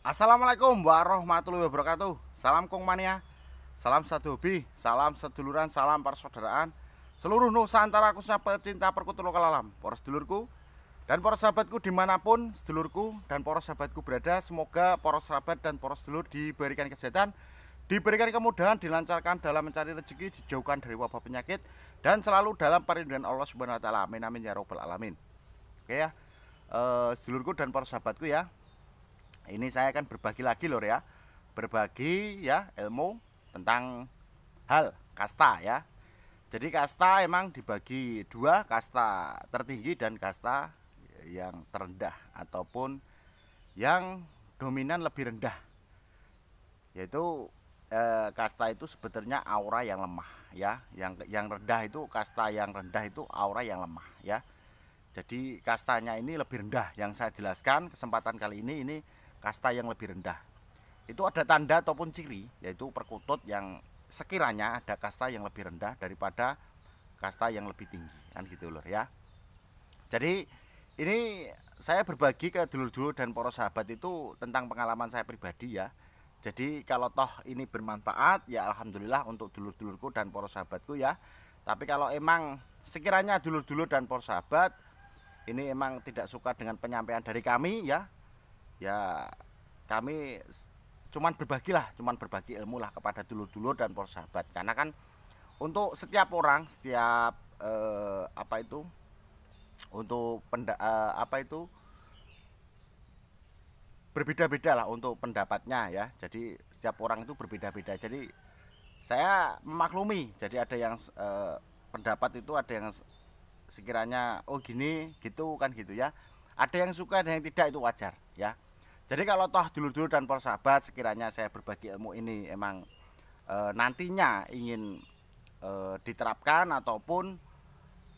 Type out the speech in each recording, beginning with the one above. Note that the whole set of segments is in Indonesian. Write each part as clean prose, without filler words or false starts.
Assalamualaikum warahmatullahi wabarakatuh. Salam Kong Mania, salam satu hobi, salam seduluran, salam persaudaraan seluruh Nusantara, khususnya pecinta perkutut lokal alam. Para sedulurku dan para sahabatku dimanapun sedulurku dan para sahabatku berada, semoga para sahabat dan para sedulur diberikan kesehatan, diberikan kemudahan, dilancarkan dalam mencari rezeki, dijauhkan dari wabah penyakit, dan selalu dalam perlindungan Allah Subhanahu wa taala. Amin amin ya robbal alamin. Oke ya, sedulurku dan para sahabatku ya. Ini saya akan berbagi lagi lor ya. Berbagi ya ilmu tentang hal kasta ya. Jadi kasta emang dibagi dua, kasta tertinggi dan kasta yang terendah ataupun yang dominan lebih rendah. Yaitu kasta itu sebetulnya aura yang lemah ya. Yang rendah itu, kasta yang rendah itu aura yang lemah ya. Jadi kastanya ini lebih rendah. Yang saya jelaskan kesempatan kali ini kasta yang lebih rendah. Itu ada tanda ataupun ciri, yaitu perkutut yang sekiranya ada kasta yang lebih rendah daripada kasta yang lebih tinggi, kan gitu loh ya. Jadi ini saya berbagi ke dulur-dulur dan para sahabat itu tentang pengalaman saya pribadi ya. Jadi kalau toh ini bermanfaat ya alhamdulillah untuk dulur-dulurku dan para sahabatku ya. Tapi kalau emang sekiranya dulur-dulur dan para sahabat ini emang tidak suka dengan penyampaian dari kami ya, kami cuman berbagi ilmu lah kepada dulur-dulur dan para sahabat. Karena kan untuk setiap orang, setiap berbeda-beda lah untuk pendapatnya ya. Jadi setiap orang itu berbeda-beda. Jadi saya memaklumi. Jadi ada yang pendapat itu ada yang sekiranya oh gini gitu kan gitu ya. Ada yang suka, ada yang tidak, itu wajar ya. Jadi kalau toh dulur-dulur dan para sahabat sekiranya saya berbagi ilmu ini emang nantinya ingin diterapkan ataupun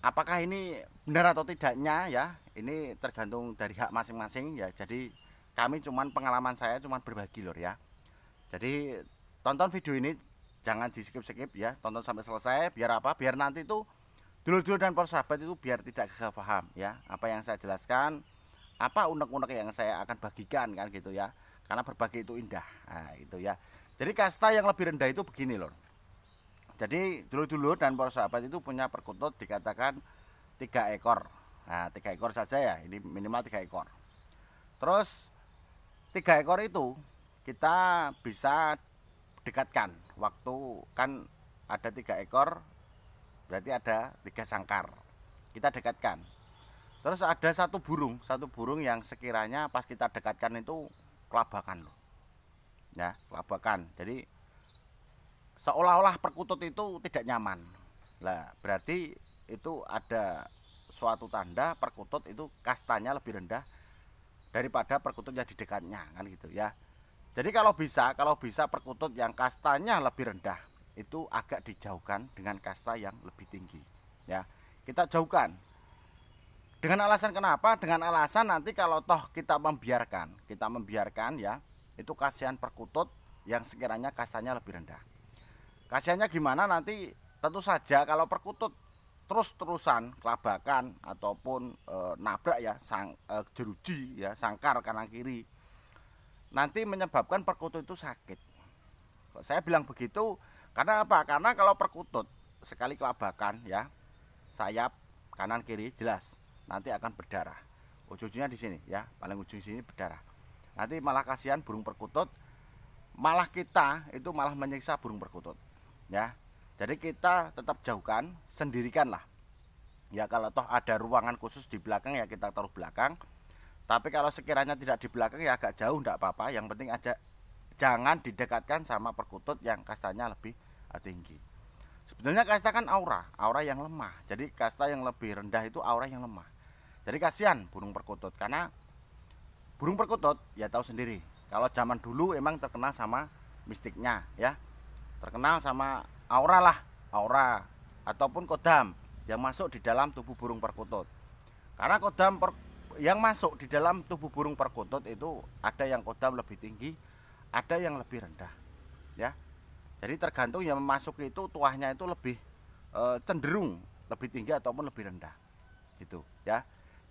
apakah ini benar atau tidaknya ya, ini tergantung dari hak masing-masing ya. Jadi kami cuman pengalaman saya cuman berbagi lor ya. Jadi tonton video ini jangan di skip-skip ya, tonton sampai selesai biar apa? Biar nanti tuh dulur-dulur dan para sahabat itu biar tidak gagal paham ya apa yang saya jelaskan, apa unek-unek yang saya akan bagikan kan gitu ya. Karena berbagi itu indah. Nah, itu ya. Jadi kasta yang lebih rendah itu begini loh. Jadi dulur-dulur dan para sahabat itu punya perkutut dikatakan 3 ekor. Nah, 3 ekor saja ya. Ini minimal 3 ekor. Terus 3 ekor itu kita bisa dekatkan. Waktu kan ada 3 ekor berarti ada 3 sangkar. Kita dekatkan. Terus ada satu burung yang sekiranya pas kita dekatkan itu kelabakan loh. Ya, kelabakan. Jadi seolah-olah perkutut itu tidak nyaman. Lah, berarti itu ada suatu tanda perkutut itu kastanya lebih rendah daripada perkutut yang di dekatnya kan gitu ya. Jadi kalau bisa perkutut yang kastanya lebih rendah itu agak dijauhkan dengan kasta yang lebih tinggi. Ya, kita jauhkan. Dengan alasan kenapa? Dengan alasan nanti kalau toh kita membiarkan ya, itu kasihan perkutut yang sekiranya kastanya lebih rendah. Kasihannya gimana nanti? Tentu saja kalau perkutut terus-terusan kelabakan ataupun nabrak ya, jeruji ya, sangkar kanan kiri, nanti menyebabkan perkutut itu sakit. Saya bilang begitu karena apa? Karena kalau perkutut sekali kelabakan ya, sayap kanan kiri jelas nanti akan berdarah. Ujung-ujungnya di sini ya, paling ujung sini berdarah. Nanti malah kasihan burung perkutut, malah kita itu malah menyiksa burung perkutut. Ya. Jadi kita tetap jauhkan, sendirikanlah. Ya kalau toh ada ruangan khusus di belakang ya kita taruh belakang. Tapi kalau sekiranya tidak di belakang ya agak jauh enggak apa-apa, yang penting aja jangan didekatkan sama perkutut yang kastanya lebih tinggi. Sebetulnya kasta kan aura yang lemah. Jadi kasta yang lebih rendah itu aura yang lemah. Jadi kasihan burung perkutut karena burung perkutut ya tahu sendiri. Kalau zaman dulu emang terkenal sama mistiknya ya. Terkenal sama aura ataupun kodam yang masuk di dalam tubuh burung perkutut. Karena kodam yang masuk di dalam tubuh burung perkutut itu ada yang kodam lebih tinggi, ada yang lebih rendah. Ya. Jadi tergantung yang memasuki itu tuahnya itu lebih cenderung lebih tinggi ataupun lebih rendah. Gitu ya.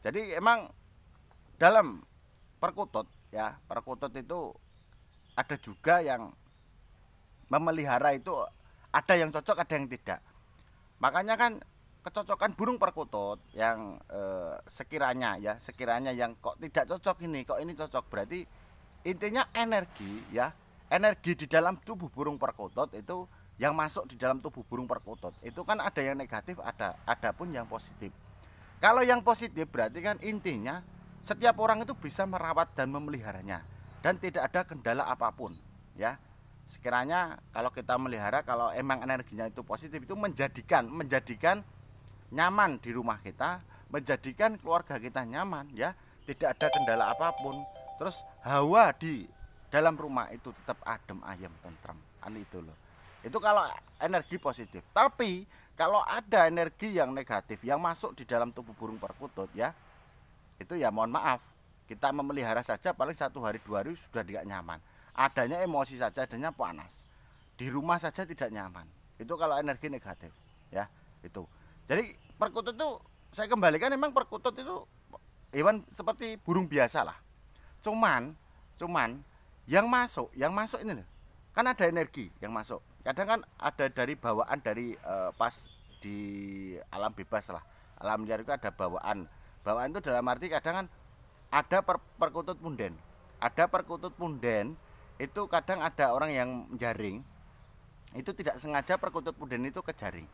Jadi emang dalam perkutut ya, perkutut itu ada juga yang memelihara itu, ada yang cocok ada yang tidak. Makanya kan kecocokan burung perkutut yang sekiranya yang kok tidak cocok ini, kok ini cocok, berarti intinya energi ya, energi di dalam tubuh burung perkutut itu yang masuk di dalam tubuh burung perkutut itu kan ada yang negatif, ada pun yang positif. Kalau yang positif berarti kan intinya setiap orang itu bisa merawat dan memeliharanya dan tidak ada kendala apapun ya. Sekiranya kalau kita melihara, kalau emang energinya itu positif, itu menjadikan nyaman di rumah kita, menjadikan keluarga kita nyaman ya, tidak ada kendala apapun. Terus hawa di dalam rumah itu tetap adem ayem tentrem, itu loh. Itu kalau energi positif. Tapi kalau ada energi yang negatif yang masuk di dalam tubuh burung perkutut ya, itu ya mohon maaf, kita memelihara saja paling 1 hari 2 hari sudah tidak nyaman. Adanya emosi saja, adanya panas. Di rumah saja tidak nyaman. Itu kalau energi negatif ya, itu. Jadi perkutut itu saya kembalikan, memang perkutut itu hewan seperti burung biasa lah. Cuman yang masuk ini loh, kan ada energi yang masuk. Kadang kan ada dari bawaan dari pas di alam bebas lah. Alam liar itu ada bawaan. Bawaan itu dalam arti kadang kan ada perkutut punden. Ada perkutut punden itu kadang ada orang yang jaring, itu tidak sengaja perkutut punden itu kejaring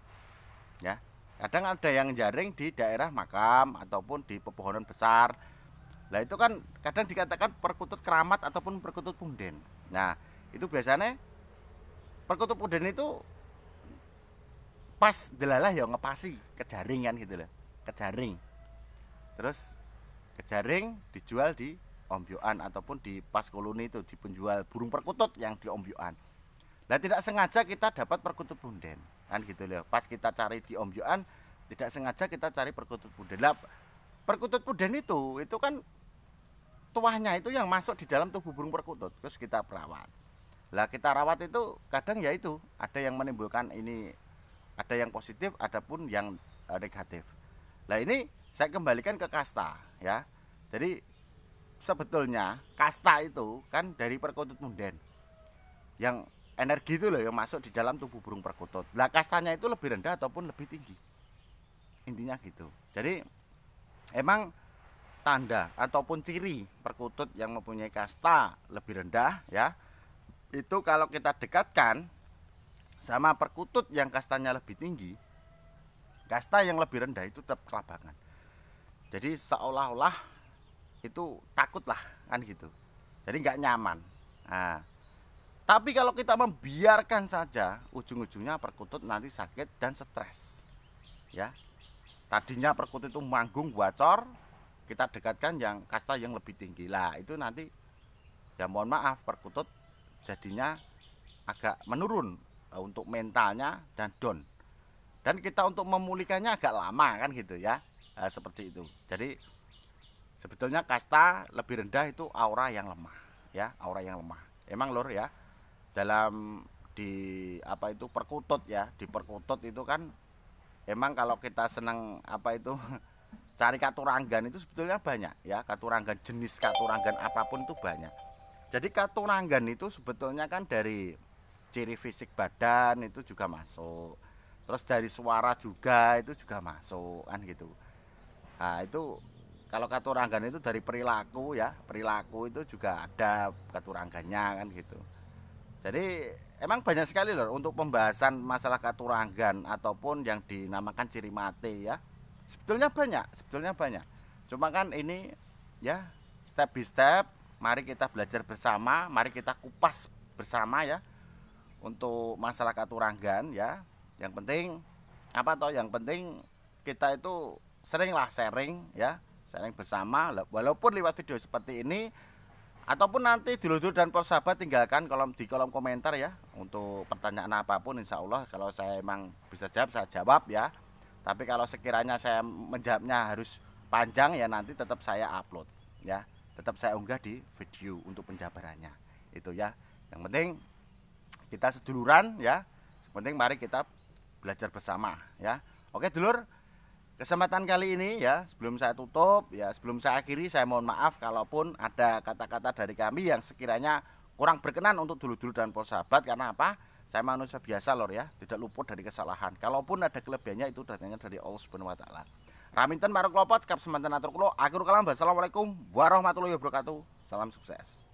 ya. Kadang ada yang jaring di daerah makam ataupun di pepohonan besar. Nah itu kan kadang dikatakan perkutut keramat ataupun perkutut punden. Nah itu biasanya perkutut punden itu pas delalah ya ngepasi kejaring kan gitu loh, kejaring. Terus kejaring dijual di ombyoan ataupun di pas koloni, itu di penjual burung perkutut yang di ombyoan. Nah tidak sengaja kita dapat perkutut punden kan gitu loh. Pas kita cari di ombyoan, tidak sengaja kita cari perkutut punden. Lah perkutut punden itu kan tuahnya itu yang masuk di dalam tubuh burung perkutut, terus kita perawat. Lah kita rawat itu kadang ya itu ada yang menimbulkan ini, ada yang positif, ada pun yang negatif. Lah ini saya kembalikan ke kasta ya. Jadi sebetulnya kasta itu kan dari perkutut punden, yang energi itu loh yang masuk di dalam tubuh burung perkutut. Lah kastanya itu lebih rendah ataupun lebih tinggi, intinya gitu. Jadi emang tanda ataupun ciri perkutut yang mempunyai kasta lebih rendah ya, itu kalau kita dekatkan sama perkutut yang kastanya lebih tinggi, kasta yang lebih rendah itu tetap kelabangan. Jadi seolah-olah itu takut lah kan gitu, jadi nggak nyaman. Nah, tapi kalau kita membiarkan saja, ujung-ujungnya perkutut nanti sakit dan stres ya. Tadinya perkutut itu manggung bocor, kita dekatkan yang kasta yang lebih tinggi, lah itu nanti ya mohon maaf perkutut jadinya agak menurun untuk mentalnya dan down, dan kita untuk memulihkannya agak lama kan gitu ya. Nah, seperti itu. Jadi sebetulnya kasta lebih rendah itu aura yang lemah ya, aura yang lemah. Emang lur ya, dalam di apa itu perkutut ya, di perkutut itu kan emang kalau kita senang apa itu cari katuranggan itu sebetulnya banyak ya, katuranggan, jenis katuranggan apapun itu banyak. Jadi katuranggan itu sebetulnya kan dari ciri fisik badan itu juga masuk, terus dari suara juga itu juga masuk kan gitu. Nah itu kalau katuranggan itu dari perilaku ya, perilaku itu juga ada katuranggannya kan gitu. Jadi emang banyak sekali loh untuk pembahasan masalah katuranggan ataupun yang dinamakan ciri mati ya. Sebetulnya banyak. Cuma kan ini ya step by step, mari kita belajar bersama, mari kita kupas bersama ya untuk masalah katuranggan ya. Yang penting apa toh? Yang penting kita itu seringlah sharing ya, sharing bersama, walaupun lewat video seperti ini, ataupun nanti dulur-dulur dan persahabat tinggalkan di kolom komentar ya untuk pertanyaan apapun. Insya Allah kalau saya emang bisa jawab, saya jawab ya. Tapi kalau sekiranya saya menjawabnya harus panjang ya, nanti tetap saya upload ya, tetap saya unggah di video untuk penjabarannya itu ya. Yang penting kita seduluran ya, yang penting mari kita belajar bersama ya. Oke dulur, kesempatan kali ini ya, sebelum saya tutup ya, sebelum saya akhiri, saya mohon maaf kalaupun ada kata-kata dari kami yang sekiranya kurang berkenan untuk dulu-dulu dan sahabat. Karena apa? Saya manusia biasa lor ya, tidak luput dari kesalahan. Kalaupun ada kelebihannya itu datangnya dari Allah Subhanahu wa taala. Raminten marang klopot, sekap semanten atur kula. Akhirul kalam, wassalamualaikum warahmatullahi wabarakatuh. Salam sukses.